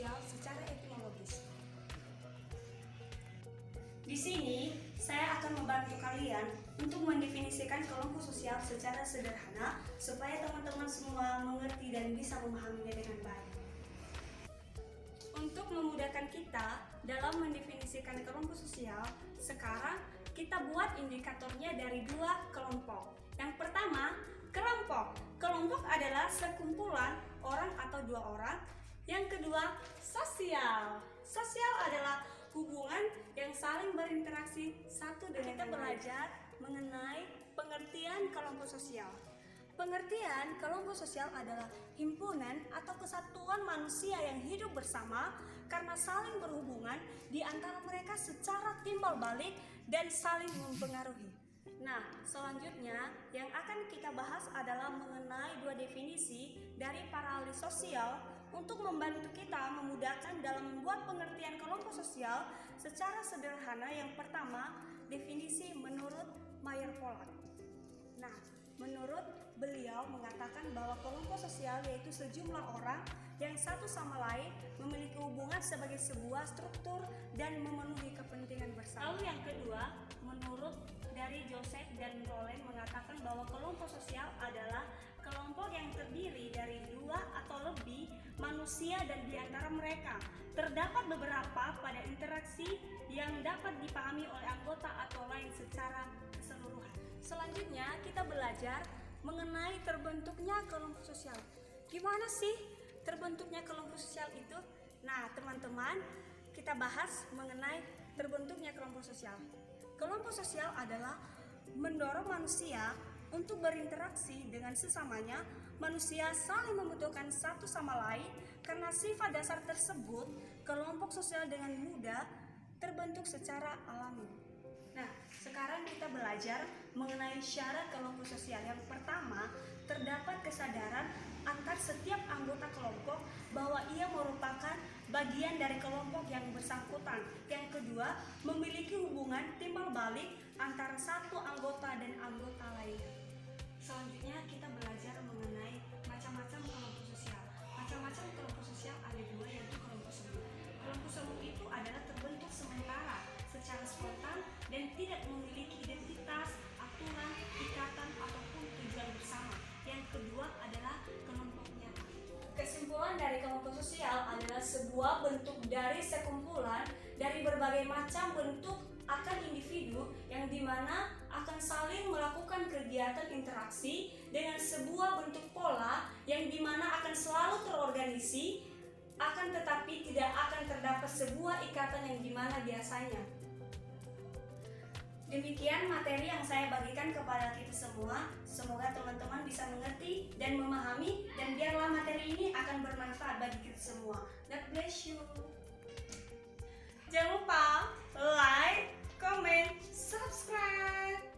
sosial secara etimologis. Di sini, saya akan membantu kalian untuk mendefinisikan kelompok sosial secara sederhana supaya teman-teman semua mengerti dan bisa memahaminya dengan baik. Untuk memudahkan kita dalam mendefinisikan kelompok sosial, sekarang kita buat indikatornya dari dua kelompok. Yang pertama, kelompok. Kelompok adalah sekumpulan orang atau dua orang. Yang kedua, sosial. Sosial adalah hubungan yang saling berinteraksi satu dengan kita belajar mengenai pengertian kelompok sosial. Pengertian kelompok sosial adalah himpunan atau kesatuan manusia yang hidup bersama karena saling berhubungan di antara mereka secara timbal balik dan saling mempengaruhi. Nah, selanjutnya yang akan kita bahas adalah mengenai dua definisi dari para ahli sosial untuk membantu kita memudahkan dalam membuat pengertian kelompok sosial secara sederhana. Yang pertama, definisi menurut Mayer Pollak. Nah, menurut beliau mengatakan bahwa kelompok sosial yaitu sejumlah orang yang satu sama lain memiliki hubungan sebagai sebuah struktur dan memenuhi kepentingan bersama. Lalu yang kedua, menurut dari Joseph dan Roland mengatakan bahwa kelompok sosial adalah kelompok yang terdiri dari dua atau lebih manusia dan di antara mereka terdapat beberapa pada interaksi yang dapat dipahami oleh anggota atau lain secara keseluruhan. Selanjutnya kita belajar mengenai terbentuknya kelompok sosial. Gimana sih terbentuknya kelompok sosial itu? Nah, teman-teman, kita bahas mengenai terbentuknya kelompok sosial. Kelompok sosial adalah mendorong manusia untuk berinteraksi dengan sesamanya. Manusia saling membutuhkan satu sama lain. Karena sifat dasar tersebut, kelompok sosial dengan mudah terbentuk secara alami. Nah, sekarang kita belajar mengenai syarat kelompok sosial. Yang pertama, terdapat kesadaran antar setiap anggota kelompok bahwa ia merupakan bagian dari kelompok yang bersangkutan. Yang kedua, memiliki hubungan timbal balik antara satu anggota dan anggota lainnya. Selanjutnya kita belajar mengenai macam-macam kelompok sosial. Macam-macam kelompok sosial ada dua, yaitu kelompok semu. Kelompok semu itu adalah terbentuk sementara secara spontan dan tidak memiliki identitas, aturan, ikatan, ataupun tujuan bersama. Yang kedua adalah kelompok nyata. Kesimpulan dari kelompok sosial adalah sebuah bentuk dari sekumpulan dari berbagai macam bentuk akan individu yang dimana akan saling melakukan kegiatan interaksi dengan sebuah bentuk pola yang dimana akan selalu terorganisasi, akan tetapi tidak akan terdapat sebuah ikatan yang dimana biasanya. Demikian materi yang saya bagikan kepada kita semua. Semoga teman-teman bisa mengerti dan memahami, dan biarlah materi ini akan bermanfaat bagi kita semua. God bless you. Jangan lupa like, comment, subscribe.